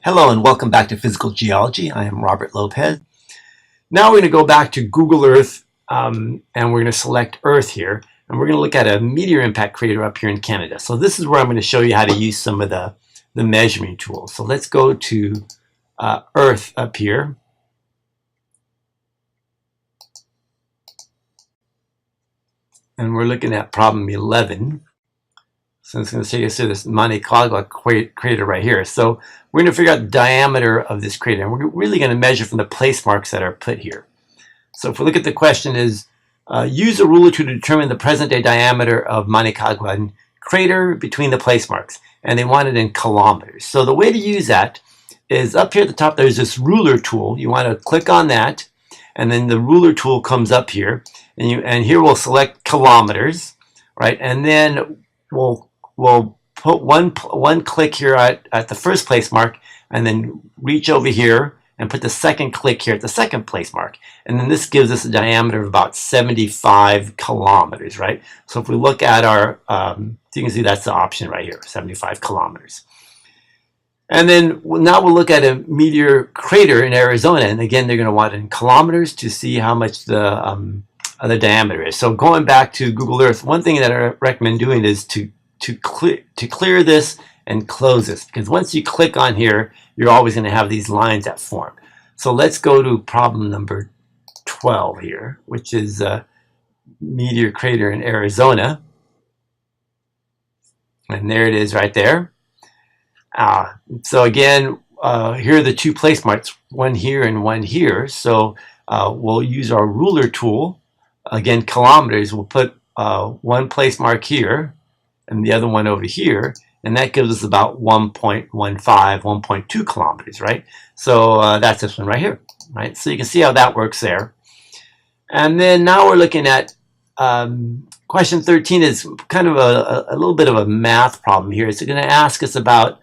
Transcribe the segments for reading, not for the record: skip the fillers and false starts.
Hello and welcome back to Physical Geology. I am Robert Lopez. Now we're going to go back to Google Earth and we're going to select Earth here, and we're going to look at a meteor impact crater up here in Canada. So this is where I'm going to show you how to use some of the measuring tools. So let's go to Earth up here. And we're looking at problem 11. So it's going to take us to this Manicagua crater right here. So we're going to figure out the diameter of this crater, and we're really going to measure from the place marks that are put here. So if we look at the question is, use a ruler to determine the present day diameter of Manicagua crater between the place marks, and they want it in kilometers. So the way to use that is up here at the top there's this ruler tool. You want to click on that, and then the ruler tool comes up here, and here we'll select kilometers, right? And then we'll put one click here at the first place mark, and then reach over here and put the second click here at the second place mark. And then this gives us a diameter of about 75 kilometers, right? So if we look at our, you can see that's the option right here, 75 kilometers. And then now we'll look at a meteor crater in Arizona. And again, they're going to want it in kilometers to see how much the diameter is. So going back to Google Earth, one thing that I recommend doing is to clear this and close this, because once you click on here, you're always going to have these lines that form. So let's go to problem number 12 here, which is a meteor crater in Arizona. And there it is right there. So again, here are the two place marks, one here and one here. So we'll use our ruler tool. Again, kilometers, we'll put one place mark here and the other one over here, and that gives us about 1.15, 1.2 kilometers, right? So that's this one right here, right? So you can see how that works there. And then now we're looking at question 13 is kind of a little bit of a math problem here. It's going to ask us about,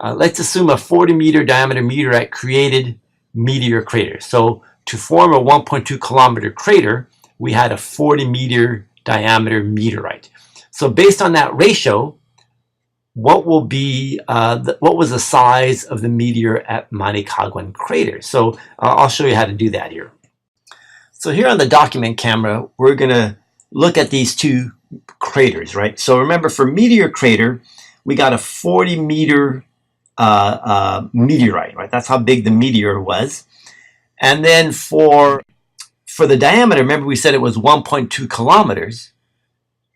let's assume a 40-meter diameter meteorite created meteor crater. So to form a 1.2 kilometer crater, we had a 40-meter diameter meteorite. So based on that ratio, what will be what was the size of the meteor at Manicagua crater? So I'll show you how to do that here. So here on the document camera, we're going to look at these two craters, right? So remember, for meteor crater, we got a 40-meter meteorite, right? That's how big the meteor was. And then for the diameter, remember we said it was 1.2 kilometers.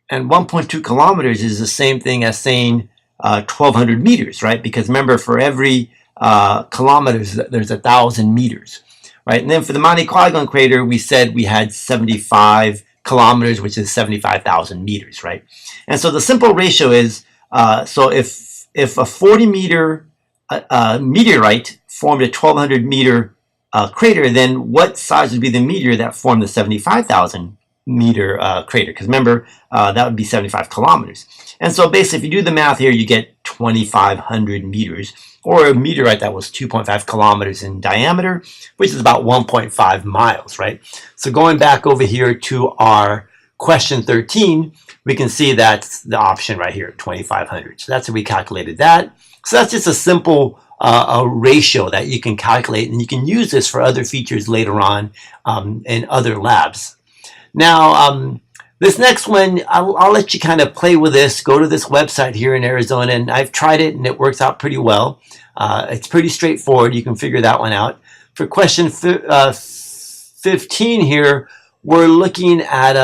And 1.2 kilometers is the same thing as saying 1,200 meters, right? Because remember, for every kilometers, there's 1,000 meters, right? And then for the Manicagua crater, we said we had 75 kilometers, which is 75,000 meters, right? And so the simple ratio is, so if a 40-meter meteorite formed a 1,200 meter crater, then what size would be the meteor that formed the 75,000 meter crater? Because remember, that would be 75 kilometers. And so basically, if you do the math here, you get 2,500 meters, or a meteorite that was 2.5 kilometers in diameter, which is about 1.5 miles, right? So going back over here to our question 13, we can see that's the option right here, 2,500. So that's how we calculated that. So that's just a simple a ratio that you can calculate, and you can use this for other features later on in other labs. Now, this next one, I'll let you kind of play with this. Go to this website here in Arizona, and I've tried it, and it works out pretty well. It's pretty straightforward. You can figure that one out. For question 15 here, we're looking at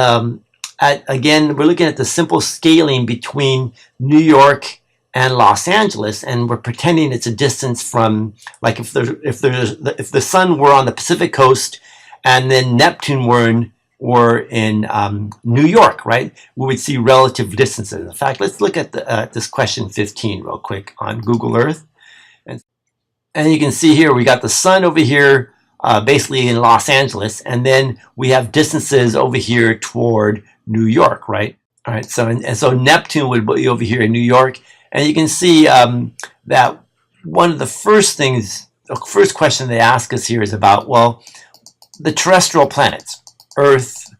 again, we're looking at the simple scaling between New York and Los Angeles, and we're pretending it's a distance from, like, if the sun were on the Pacific coast, and then Neptune were in New York, right? We would see relative distances. In fact, let's look at this question 15 real quick on Google Earth. And you can see here, we got the sun over here, basically in Los Angeles, and then we have distances over here toward New York, right? All right, so Neptune would be over here in New York, and you can see that one of the first question they ask us here is about, well, the terrestrial planets, Earth,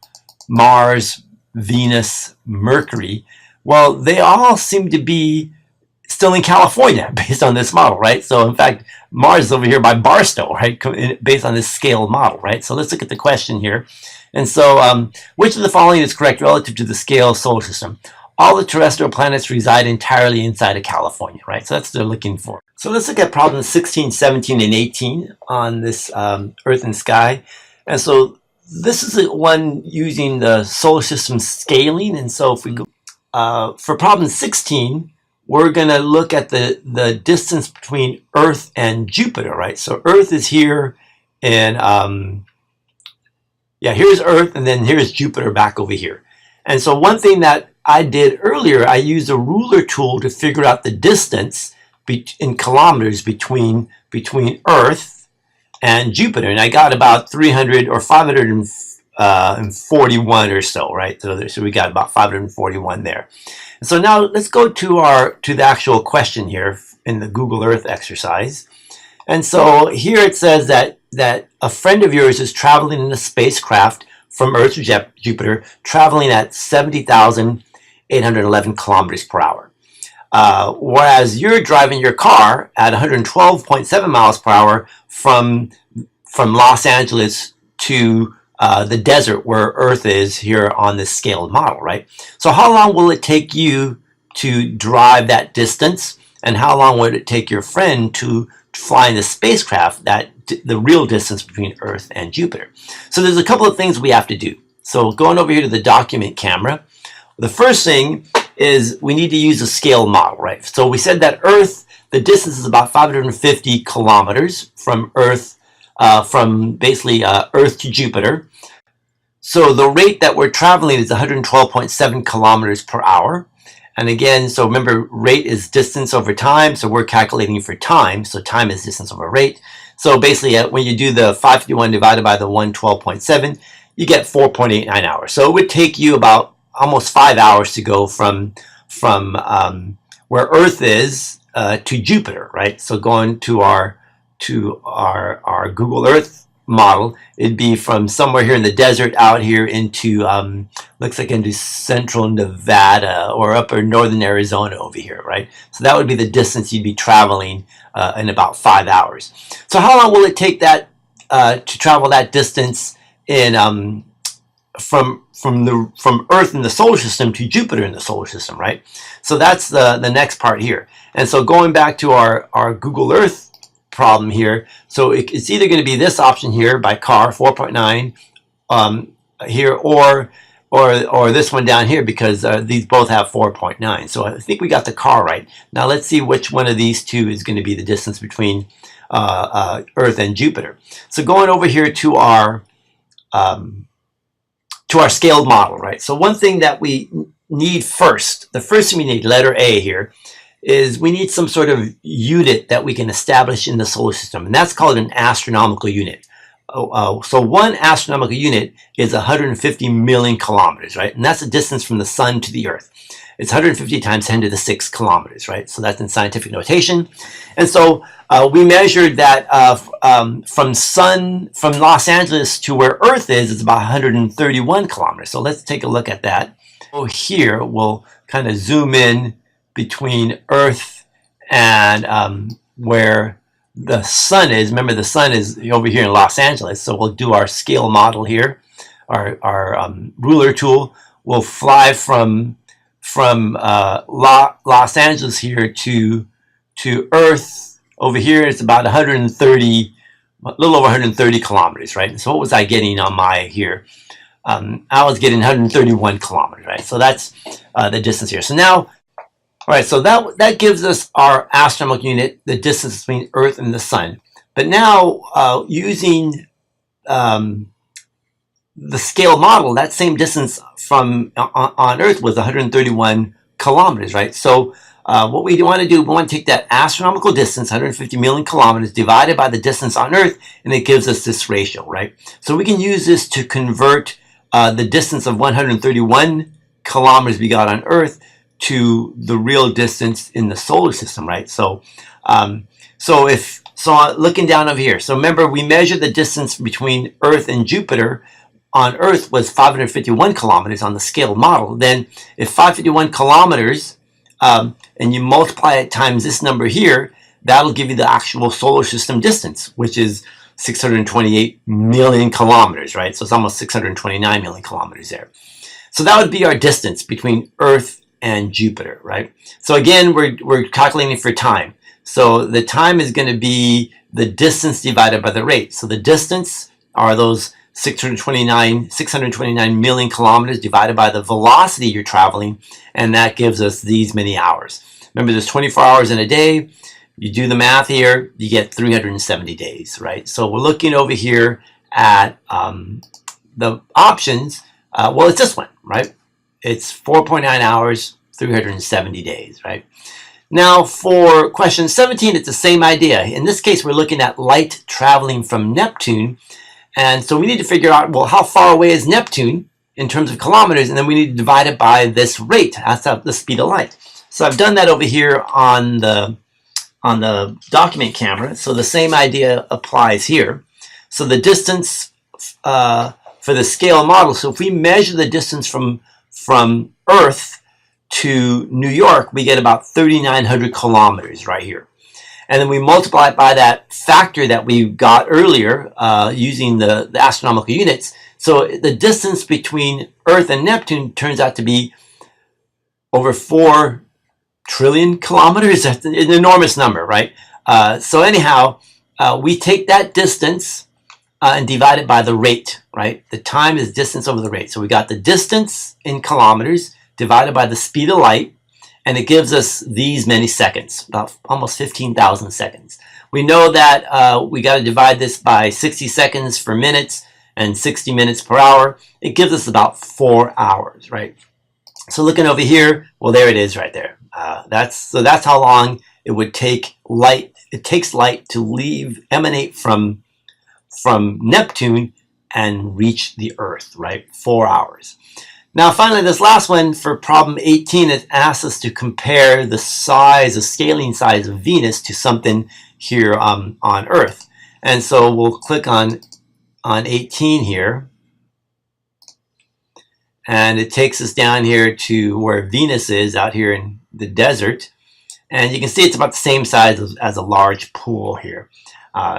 Mars, Venus, Mercury. Well, they all seem to be still in California based on this model, right? So in fact, Mars is over here by Barstow, right? Based on this scale model, right? So let's look at the question here. And so which of the following is correct relative to the scale solar system? All the terrestrial planets reside entirely inside of California, right? So that's what they're looking for. So let's look at problems 16, 17, and 18 on this Earth and sky. And so this is the one using the solar system scaling. And so if we go for problem 16, we're going to look at the distance between Earth and Jupiter, right? So Earth is here, and here's Earth, and then here's Jupiter back over here. And so one thing that I did earlier, I used a ruler tool to figure out the distance in kilometers between Earth and Jupiter, and I got about 300 or 541 or so, right? So we got about 541 there. And so now let's go to the actual question here in the Google Earth exercise. And so here it says that a friend of yours is traveling in a spacecraft from Earth to Jupiter, traveling at 70,811 kilometers per hour. Whereas you're driving your car at 112.7 miles per hour from Los Angeles to the desert where Earth is here on this scaled model, right? So how long will it take you to drive that distance, and how long would it take your friend to fly in the spacecraft the real distance between Earth and Jupiter? So there's a couple of things we have to do. So going over here to the document camera, the first thing is we need to use a scale model, right? So we said that Earth, the distance is about 550 kilometers from Earth, from basically Earth to Jupiter. So the rate that we're traveling is 112.7 kilometers per hour. And again, so remember, rate is distance over time, so we're calculating for time. So time is distance over rate. So basically, when you do the 551 divided by the 112.7, you get 4.89 hours. So it would take you about almost 5 hours to go from where Earth is to Jupiter, right? So going to our Google Earth model, it'd be from somewhere here in the desert out here into looks like into central Nevada or upper northern Arizona over here, right? So that would be the distance you'd be traveling in about 5 hours. So how long will it take that to travel that distance in from Earth in the solar system to Jupiter in the solar system, right? So that's the next part here. And so going back to our Google Earth problem here, so it's either going to be this option here by car, 4.9 here, or this one down here, because these both have 4.9. So I think we got the car right. Now let's see which one of these two is going to be the distance between Earth and Jupiter. So going over here to our scaled model, right? So one thing that we need first, the first thing we need, letter A here, is we need some sort of unit that we can establish in the solar system, and that's called an astronomical unit. So one astronomical unit is 150 million kilometers, right? And that's the distance from the sun to the Earth. It's 150 times 10 to the 6 kilometers, right? So that's in scientific notation. And so we measured that from Los Angeles to where Earth is, it's about 131 kilometers. So let's take a look at that. So here we'll kind of zoom in between Earth and where the sun is. Remember, the sun is over here in Los Angeles, so we'll do our scale model here. Our ruler tool will fly from Los Angeles here to Earth. Over here, it's about 130, a little over 130 kilometers, right? So what was I getting on my here? I was getting 131 kilometers, right? So that's the distance here. So now, all right, so that gives us our astronomical unit, the distance between Earth and the sun. But now, using the scale model, that same distance from on Earth was 131 kilometers, right? So what we want to do, we want to take that astronomical distance, 150 million kilometers, divided by the distance on Earth, and it gives us this ratio, right? So we can use this to convert the distance of 131 kilometers we got on Earth to the real distance in the solar system, right? So, looking down over here, so remember we measured the distance between Earth and Jupiter. On Earth was 551 kilometers on the scale model. Then, if 551 kilometers, and and you multiply it times this number here, that'll give you the actual solar system distance, which is 628 million kilometers, right? So it's almost 629 million kilometers there. So that would be our distance between Earth and Jupiter, right? So again, we're calculating for time. So the time is going to be the distance divided by the rate. So the distance are those 629 million kilometers divided by the velocity you're traveling, and that gives us these many hours. Remember, there's 24 hours in a day. You do the math here, you get 370 days, right? So we're looking over here at the options. Well, it's this one, right? It's 4.9 hours, 370 days, right? Now for question 17, it's the same idea. In this case, we're looking at light traveling from Neptune. And so we need to figure out, well, how far away is Neptune in terms of kilometers? And then we need to divide it by this rate. That's the speed of light. So I've done that over here on the document camera. So the same idea applies here. So the distance for the scale model, so if we measure the distance from Earth to New York, we get about 3,900 kilometers right here. And then we multiply it by that factor that we got earlier using the astronomical units. So the distance between Earth and Neptune turns out to be over 4 trillion kilometers. That's an enormous number, right? So anyhow, we take that distance and divide it by the rate, right? The time is distance over the rate. So we got the distance in kilometers divided by the speed of light, and it gives us these many seconds, about almost 15,000 seconds. We know that we got to divide this by 60 seconds for minutes and 60 minutes per hour. It gives us about 4 hours, right? So looking over here, well, there it is right there. That's how long it would take light. It takes light to emanate from Neptune and reach the Earth, right? 4 hours. Now, finally, this last one for problem 18, it asks us to compare the scaling size of Venus to something here on Earth. And so we'll click on 18 here. And it takes us down here to where Venus is out here in the desert. And you can see it's about the same size as a large pool here.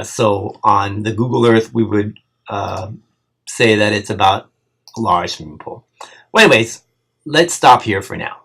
So on the Google Earth, we would say that it's about a large swimming pool. Well, anyways, let's stop here for now.